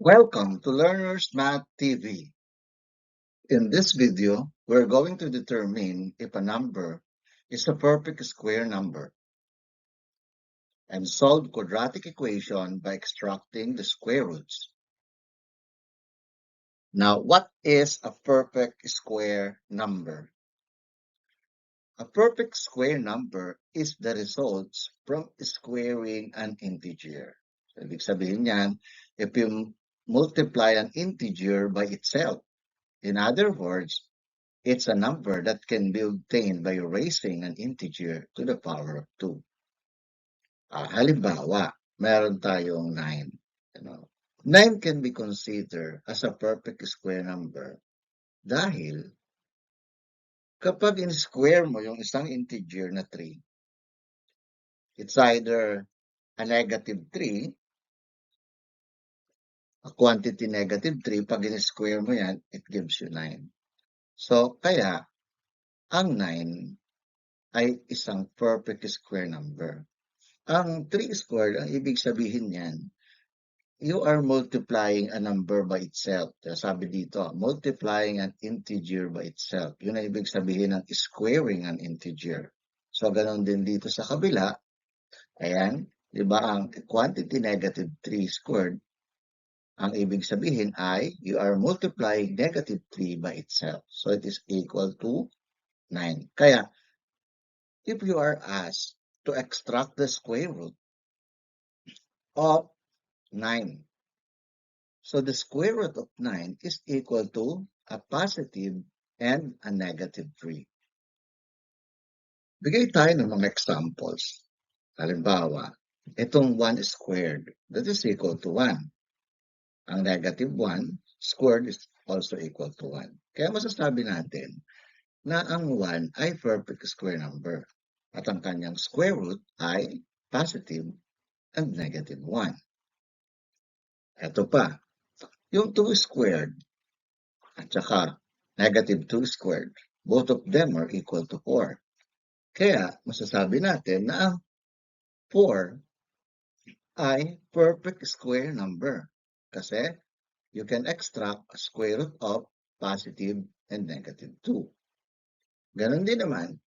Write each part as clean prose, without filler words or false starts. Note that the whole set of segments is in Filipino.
Welcome to Learners Math TV. In this video, we're going to determine if a number is a perfect square number and solve quadratic equation by extracting the square roots. Now, what is a perfect square number? A perfect square number is the results from squaring an integer. So, ibig sabihin yan, if you multiply an integer by itself, in other words, it's a number that can be obtained by raising an integer to the power of 2. Halimbawa, meron tayong 9. 9 can be considered as a perfect square number dahil kapag in-square mo yung isang integer na 3, it's either a negative 3, a quantity negative 3, pag in-square mo yan, it gives you 9. So, kaya, ang 9 ay isang perfect square number. Ang 3 squared, ang ibig sabihin niyan, you are multiplying a number by itself. Sabi dito, multiplying an integer by itself. Yun ang ibig sabihin ng squaring an integer. So, ganun din dito sa kabila. Ayan, di ba ang quantity negative 3 squared, ang ibig sabihin ay you are multiplying negative 3 by itself. So, it is equal to 9. Kaya, if you are asked to extract the square root of 9. So the square root of 9 is equal to a positive and a negative 3. Bigay tayo ng mga examples. Halimbawa, itong 1 squared, that is equal to 1. Ang negative 1 squared is also equal to 1. Kaya masasabi natin na ang 1 ay perfect square number at ang kanyang square root ay positive and negative 1. Ito pa, yung 2 squared at saka negative 2 squared, both of them are equal to 4. Kaya masasabi natin na ang 4 ay perfect square number kasi you can extract a square root of positive and negative 2. Ganon din naman.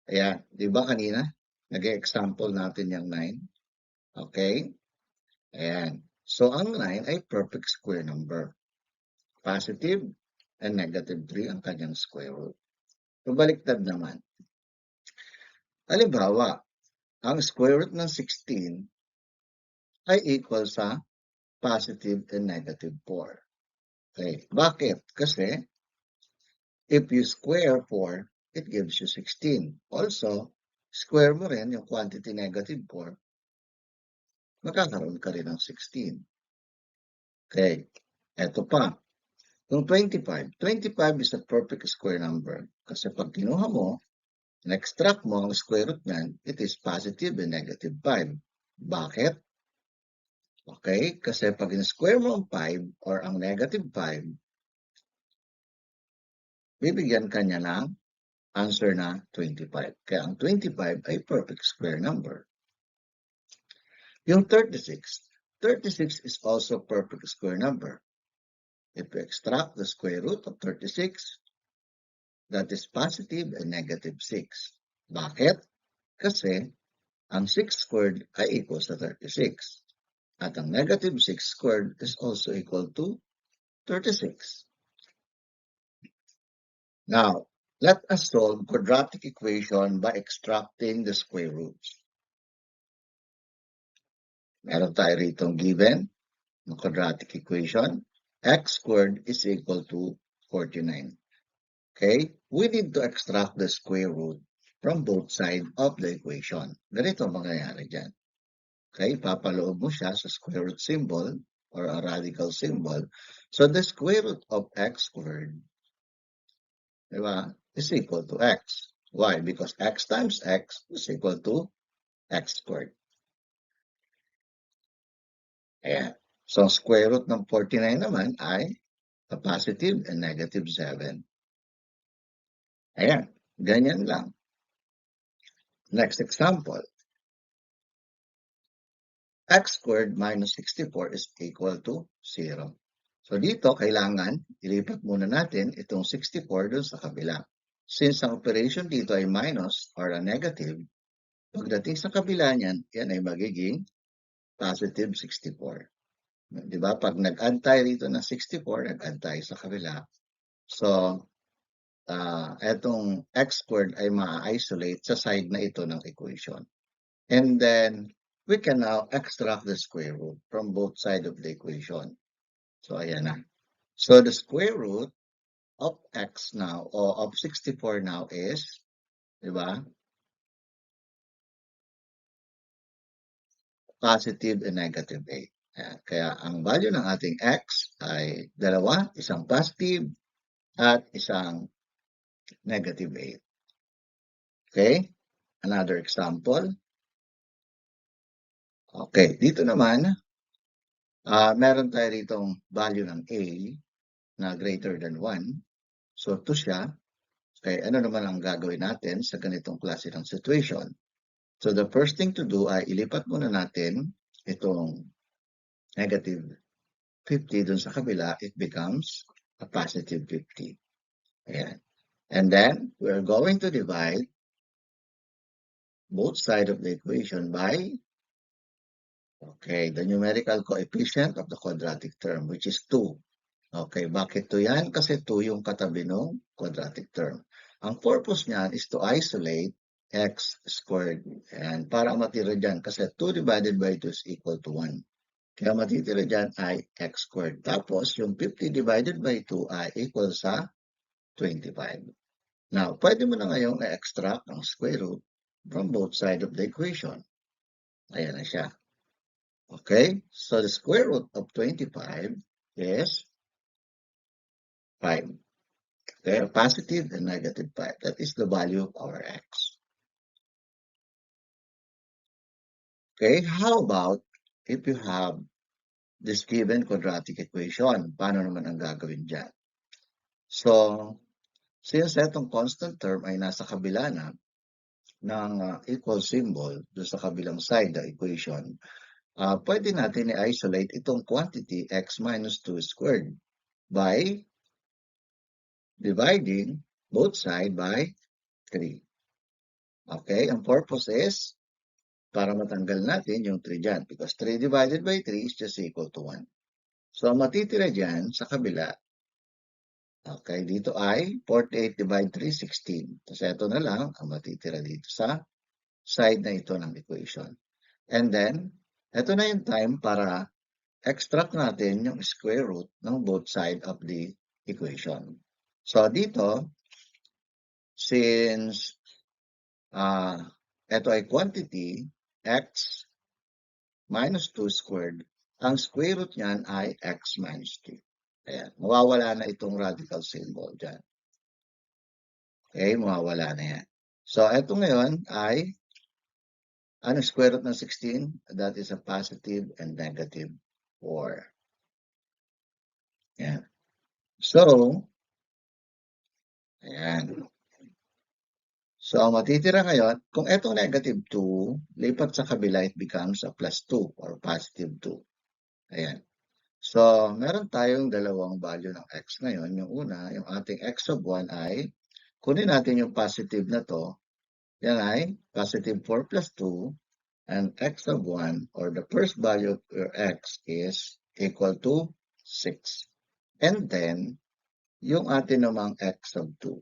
Ayan, di ba kanina? Nag-example natin yung 9. Okay? Ayan. So, ang 9 ay perfect square number. Positive and negative 3 ang kanyang square root. So, baliktad naman. Halimbawa, ang square root ng 16 ay equal sa positive and negative 4. Okay. Bakit? Kasi, if you square 4, it gives you 16. Also, square mo rin yung quantity negative 4, magkakaroon ka rin ng 16. Okay. Eto pa. Yung 25. 25 is a perfect square number. Kasi pag kinuha mo, na-extract mo ang square root niyan, it is positive and negative 5. Bakit? Okay, kasi pag in-square mo ang 5 or ang negative 5, bibigyan ka niya ng answer na 25. Kaya ang 25 ay perfect square number. Yung 36. 36 is also perfect square number. If you extract the square root of 36, that is positive and negative 6. Bakit? Kasi ang 6 squared ay equal sa 36. At ang negative 6 squared is also equal to 36. Now, let us solve quadratic equation by extracting the square roots. Meron tayo rito given ng quadratic equation. X squared is equal to 49. Okay? We need to extract the square root from both sides of the equation. Ganito ang mangyayari dyan. Okay? Papaloob mo siya sa square root symbol or a radical symbol. So the square root of x squared, diba, is equal to x. Why? Because x times x is equal to x squared. Ayan. So square root ng 49 naman ay a positive and negative 7. Ayan. Ganyan lang. Next example. x squared minus 64 is equal to 0. So dito, kailangan ilipat muna natin itong 64 dun sa kabila. Since ang operation dito ay minus or a negative, pagdating sa kabila niyan, yan ay magiging positive 64. Di ba? Pag nag-add tayo dito ng 64, nag-add tayo sa kabila. So, etong x squared ay ma-isolate sa side na ito ng equation. And then, we can now extract the square root from both sides of the equation. So, ayan na. So, the square root of x now, or of 64 now is, di ba? Positive and negative 8. Ayan. Kaya, ang value ng ating x ay dalawa, isang positive at isang negative 8. Okay? Another example. Okay, dito naman, meron tayo ditong value ng a na greater than 1. So, 2 siya. Okay, ano naman ang gagawin natin sa ganitong klase ng situation? So, the first thing to do ay ilipat muna natin itong negative 50 dun sa kabila. It becomes a positive 50. Ayan. And then, we're going to divide both sides of the equation by, okay, the numerical coefficient of the quadratic term, which is 2. Okay, bakit 2 yan? Kasi 2 yung katabi ng quadratic term. Ang purpose niyan is to isolate x squared. And para matira dyan, kasi 2 divided by 2 is equal to 1. Kaya matitira dyan ay x squared. Tapos, yung 50 divided by 2 ay equal sa 25. Now, pwede mo na ngayong i-extract ang square root from both sides of the equation. Ayan na siya. Okay, so the square root of 25 is 5. Okay, positive and negative 5. That is the value of our x. Okay, how about if you have this given quadratic equation? Paano naman ang gagawin dyan? So, since itong constant term ay nasa kabila na ng equal symbol doon sa kabilang side ng equation, pwede natin i-isolate itong quantity x minus 2 squared by dividing both sides by 3. Okay, ang purpose is para matanggal natin yung 3 dyan because 3 divided by 3 is just equal to 1. So, ang matitira dyan sa kabila, okay, dito ay 48 divided 3, 16. Tapos ito na lang ang matitira dito sa side na ito ng equation. And then, ito na yung time para extract natin yung square root ng both side of the equation. So, dito, since ito ay quantity, x minus 2 squared, ang square root niyan ay x minus 2. Ayan, mawawala na itong radical symbol dyan. Okay, mawawala na yan. So, ito ngayon ay, ano square root ng 16? That is a positive and negative 4. Ayan. So, ayan. So, ang matitira ngayon, kung itong negative 2, lipat sa kabila, it becomes a plus 2 or positive 2. Ayan. So, meron tayong dalawang value ng x ngayon. Yung una, yung ating x of 1 ay, kunin natin yung positive na to. Yan ay positive 4 plus 2 and x of 1 or the first value of your x is equal to 6. And then, yung atin namang x of 2.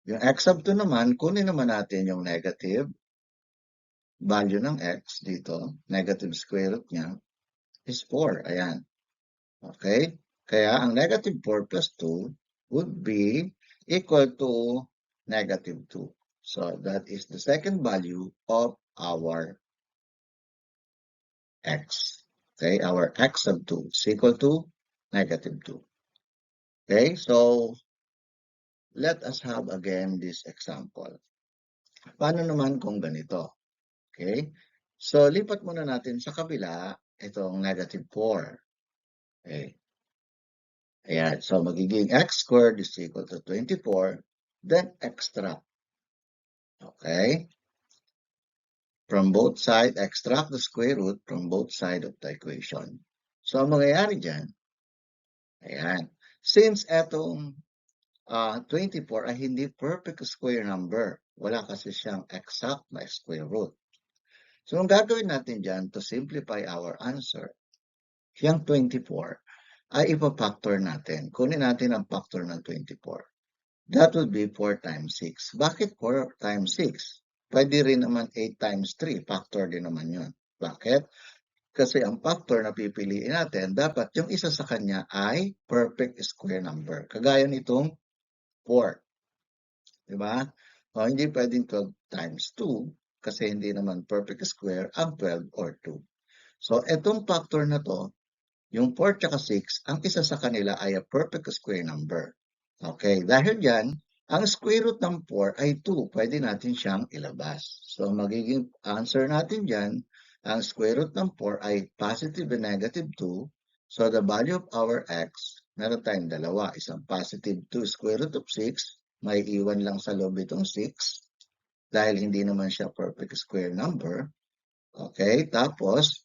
Yung x of 2 naman, kunin naman natin yung negative value ng x dito. Negative square root niya is 4. Ayan. Okay? Kaya ang negative 4 plus 2 would be equal to negative 2. So that is the second value of our x. Okay? Our x of 2 is equal to negative 2. Okay? So let us have again this example. Paano naman kung ganito? Okay? So lipat muna natin sa kabila itong negative 4. Okay? Ayan, so magiging x squared is equal to 24, then extract. Okay? from both sides, extract the square root from both sides of the equation. So, ang mangyayari dyan, ayan, since etong 24 ay hindi perfect square number, wala kasi siyang exact na square root. So, ang gagawin natin dyan to simplify our answer, yung 24 ay ipapactor natin. Kunin natin ang factor ng 24. That would be 4 times 6. Bakit 4 times 6? Pwede rin naman 8 times 3. Factor din naman yun. Bakit? Kasi ang factor na pipiliin natin, dapat yung isa sa kanya ay perfect square number. Kagaya nitong 4. Diba? O, hindi pwedeng 12 times 2 kasi hindi naman perfect square ang 12 or 2. So, etong factor na to, yung 4 tsaka 6, ang isa sa kanila ay a perfect square number. Okay, dahil yan, ang square root ng 4 ay 2. Pwede natin siyang ilabas. So, magiging answer natin dyan, ang square root ng 4 ay positive and negative 2. So, the value of our x, meron tayong dalawa. Isang positive 2 square root of 6. May iwan lang sa loob itong 6. Dahil hindi naman siya perfect square number. Okay, tapos,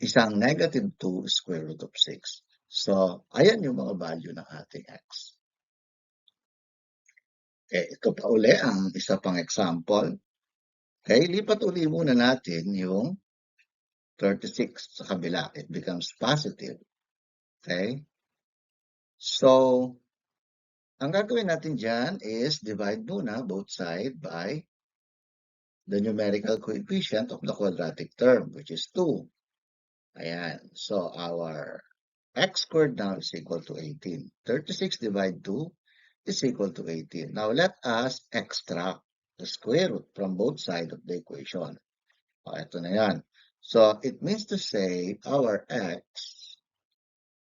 isang negative 2 square root of 6. So, ayan yung mga value ng ating x. Ito pa uli ang isa pang example. Okay, lipat uli muna natin yung 36 sa kabila. It becomes positive. Okay? So, ang gagawin natin dyan is divide muna both sides by the numerical coefficient of the quadratic term, which is 2. Ayan. So, our x squared now is equal to 18. 36 divided 2 is equal to 18. Now, let us extract the square root from both sides of the equation. Ito na yan. So, it means to say, our x,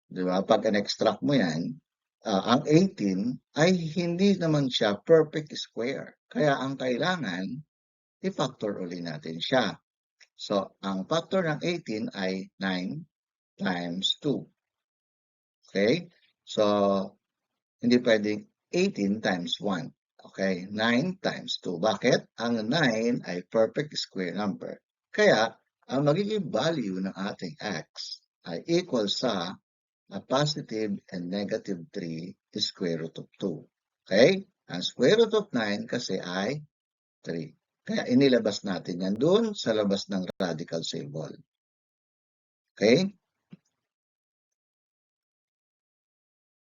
di ba, pag in-extract mo yan, ang 18 ay hindi naman siya perfect square. Kaya ang kailangan, i-factor uli natin siya. So, ang factor ng 18 ay 9 times 2. Okay? So, hindi pwedeng 18 times 1. Okay? 9 times 2. Bakit? Ang 9 ay perfect square number. Kaya, ang magiging value ng ating x ay equal sa a positive and negative 3 square root of 2. Okay? Ang square root of 9 kasi ay 3. Kaya inilabas natin yan doon sa labas ng radical symbol. Okay?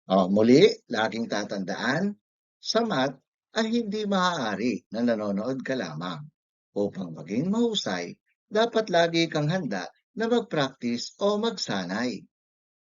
Muli, laging tatandaan, sa math ay hindi maaari na nanonood ka lamang. Upang maging mahusay, dapat lagi kang handa na mag-practice o magsanay.